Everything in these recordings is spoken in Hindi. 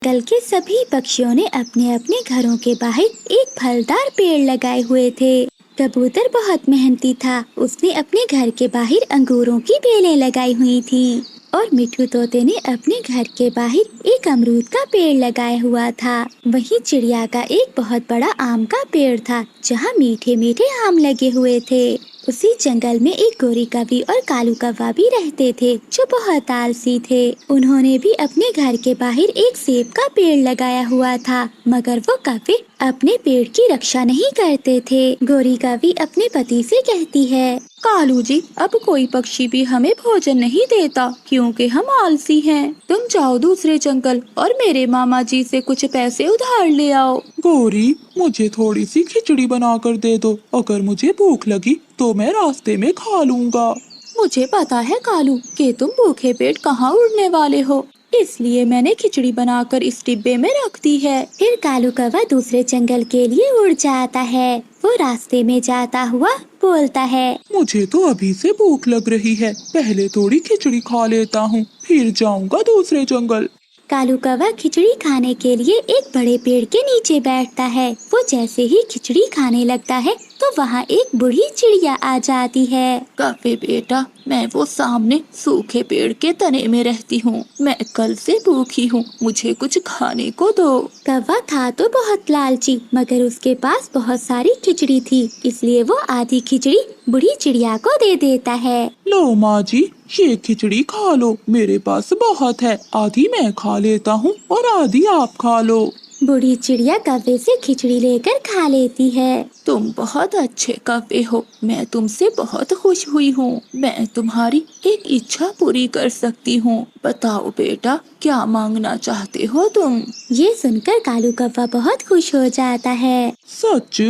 कल के सभी पक्षियों ने अपने अपने घरों के बाहर एक फलदार पेड़ लगाए हुए थे। कबूतर बहुत मेहनती था। उसने अपने घर के बाहर अंगूरों की बेलें लगाई हुई थी और मिट्ठू तोते ने अपने घर के बाहर एक अमरूद का पेड़ लगाया हुआ था। वहीं चिड़िया का एक बहुत बड़ा आम का पेड़ था, जहाँ मीठे मीठे आम लगे हुए थे। उसी जंगल में एक गोरी कौवी और कालू कौवा भी रहते थे, जो बहुत आलसी थे। उन्होंने भी अपने घर के बाहर एक सेब का पेड़ लगाया हुआ था, मगर वो कौवे अपने पेड़ की रक्षा नहीं करते थे। गोरी कौवी अपने पति से कहती है, कालू जी, अब कोई पक्षी भी हमें भोजन नहीं देता क्योंकि हम आलसी हैं। तुम जाओ दूसरे जंगल और मेरे मामा जी से कुछ पैसे उधार ले आओ। गौरी, मुझे थोड़ी सी खिचड़ी बनाकर दे दो। अगर मुझे भूख लगी तो मैं रास्ते में खा लूँगा। मुझे पता है कालू कि तुम भूखे पेट कहाँ उड़ने वाले हो, इसलिए मैंने खिचड़ी बनाकर इस डिब्बे में रख दी है। फिर कालू कौवा दूसरे जंगल के लिए उड़ जाता है। वो रास्ते में जाता हुआ बोलता है, मुझे तो अभी से भूख लग रही है, पहले थोड़ी खिचड़ी खा लेता हूँ, फिर जाऊँगा दूसरे जंगल। कालू कौवा खिचड़ी खाने के लिए एक बड़े पेड़ के नीचे बैठता है। वो जैसे ही खिचड़ी खाने लगता है तो वहाँ एक बूढ़ी चिड़िया आ जाती है। कौवे बेटा, मैं वो सामने सूखे पेड़ के तने में रहती हूँ। मैं कल से भूखी हूँ, मुझे कुछ खाने को दो। कौवा था तो बहुत लालची, मगर उसके पास बहुत सारी खिचड़ी थी, इसलिए वो आधी खिचड़ी बूढ़ी चिड़िया को दे देता है। लो माँ जी, ये खिचड़ी खा लो, मेरे पास बहुत है, आधी मैं खा लेता हूँ और आधी आप खा लो। बूढ़ी चिड़िया कौवे से खिचड़ी लेकर खा लेती है। तुम बहुत अच्छे कौवे हो, मैं तुमसे बहुत खुश हुई हूँ। मैं तुम्हारी एक इच्छा पूरी कर सकती हूँ। बताओ बेटा, क्या मांगना चाहते हो तुम? ये सुनकर कालू कौवा बहुत खुश हो जाता है। सच?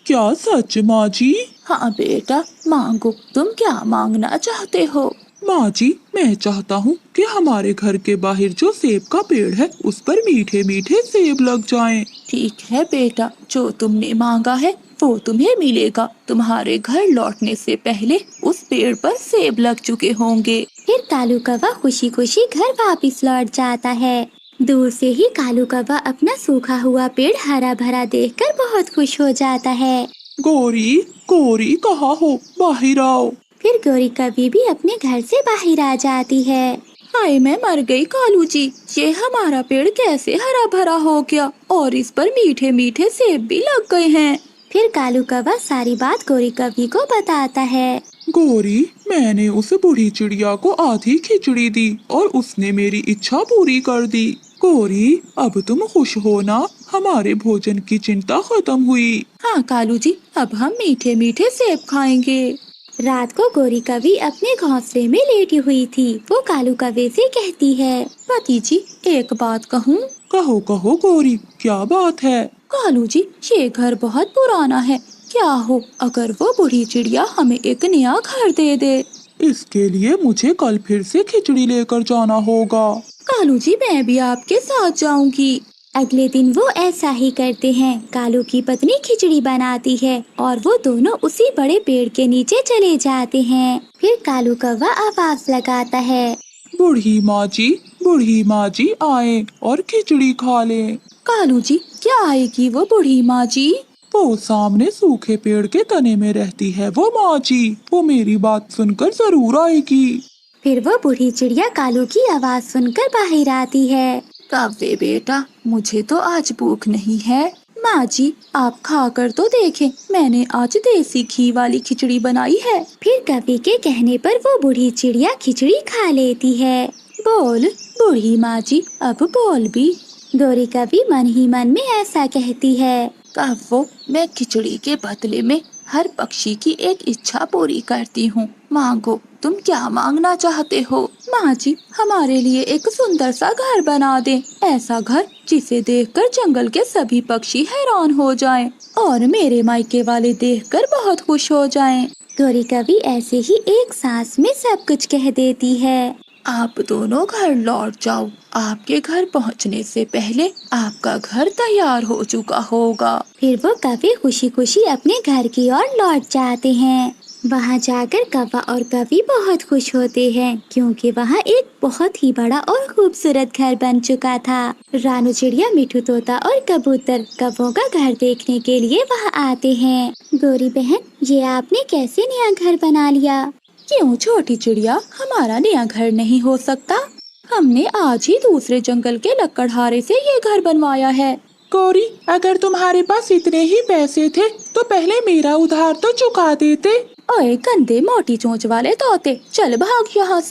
क्या सच माँ जी? हाँ बेटा, मांगो, तुम क्या मांगना चाहते हो? माँ जी, मैं चाहता हूँ कि हमारे घर के बाहर जो सेब का पेड़ है उस पर मीठे मीठे सेब लग जाएं। ठीक है बेटा, जो तुमने मांगा है वो तुम्हें मिलेगा। तुम्हारे घर लौटने से पहले उस पेड़ पर सेब लग चुके होंगे। फिर कालू कौवा खुशी खुशी घर वापस लौट जाता है। दूर से ही कालू कौवा अपना सूखा हुआ पेड़ हरा भरा देखकर बहुत खुश हो जाता है। गौरी, गौरी कहाँ हो? बाहर आओ। फिर गोरी कौवी भी अपने घर से बाहर आ जाती है। हाय, मैं मर गई कालू जी, ये हमारा पेड़ कैसे हरा भरा हो गया और इस पर मीठे मीठे सेब भी लग गए हैं। फिर कालू कौवा सारी बात गोरी कौवी को बताता है। गौरी, मैंने उस बूढ़ी चिड़िया को आधी खिचड़ी दी और उसने मेरी इच्छा पूरी कर दी। गौरी, अब तुम खुश हो ना? हमारे भोजन की चिंता खत्म हुई। हाँ कालू जी, अब हम मीठे मीठे सेब खाएंगे। रात को गोरी कौवी अपने घोंसले में लेटी हुई थी। वो कालू कौवे से कहती है, पति जी, एक बात कहूँ? कहो कहो गौरी, क्या बात है? कालू जी, ये घर बहुत पुराना है। क्या हो अगर वो बूढ़ी चिड़िया हमें एक नया घर दे दे? इसके लिए मुझे कल फिर से खिचड़ी लेकर जाना होगा। कालू जी, मैं भी आपके साथ जाऊंगी। अगले दिन वो ऐसा ही करते हैं। कालू की पत्नी खिचड़ी बनाती है और वो दोनों उसी बड़े पेड़ के नीचे चले जाते हैं। फिर कालू कौवा आवाज लगाता है, बूढ़ी माँ जी, बूढ़ी माँ जी आए और खिचड़ी खा लें। कालू जी, क्या आएगी वो बूढ़ी माँ जी? वो सामने सूखे पेड़ के तने में रहती है वो माँ जी, वो मेरी बात सुनकर जरूर आएगी। फिर वो बूढ़ी चिड़िया कालू की आवाज सुनकर बाहर आती है। कौवे बेटा, मुझे तो आज भूख नहीं है। माँ जी, आप खाकर तो देखें, मैंने आज देसी घी वाली खिचड़ी बनाई है। फिर कौवे के कहने पर वो बूढ़ी चिड़िया खिचड़ी खा लेती है। बोल बूढ़ी माँ जी, अब बोल भी। गोरी कौवी मन ही मन में ऐसा कहती है, कव्वो, मैं खिचड़ी के बदले में हर पक्षी की एक इच्छा पूरी करती हूँ। मांगो, तुम क्या मांगना चाहते हो? माँ जी, हमारे लिए एक सुंदर सा घर बना दे, ऐसा घर जिसे देखकर जंगल के सभी पक्षी हैरान हो जाएं और मेरे मायके वाले देखकर बहुत खुश हो जाएं। गोरी कौवी ऐसे ही एक सांस में सब कुछ कह देती है। आप दोनों घर लौट जाओ, आपके घर पहुंचने से पहले आपका घर तैयार हो चुका होगा। फिर वो कौवे खुशी खुशी अपने घर की ओर लौट जाते हैं। वहाँ जाकर कौवा और कवि बहुत खुश होते हैं क्योंकि वहाँ एक बहुत ही बड़ा और खूबसूरत घर बन चुका था। रानू चिड़िया, मिठू तोता और कबूतर कौवों का घर देखने के लिए वहाँ आते हैं। गोरी बहन, ये आपने कैसे नया घर बना लिया? क्यों छोटी चिड़िया, हमारा नया घर नहीं हो सकता? हमने आज ही दूसरे जंगल के लकड़हारे से ये घर बनवाया है। गौरी, अगर तुम्हारे पास इतने ही पैसे थे तो पहले मेरा उधार तो चुका देते। ओए गंदे मोटी चोंच वाले तोते, चल भाग यहाँ से।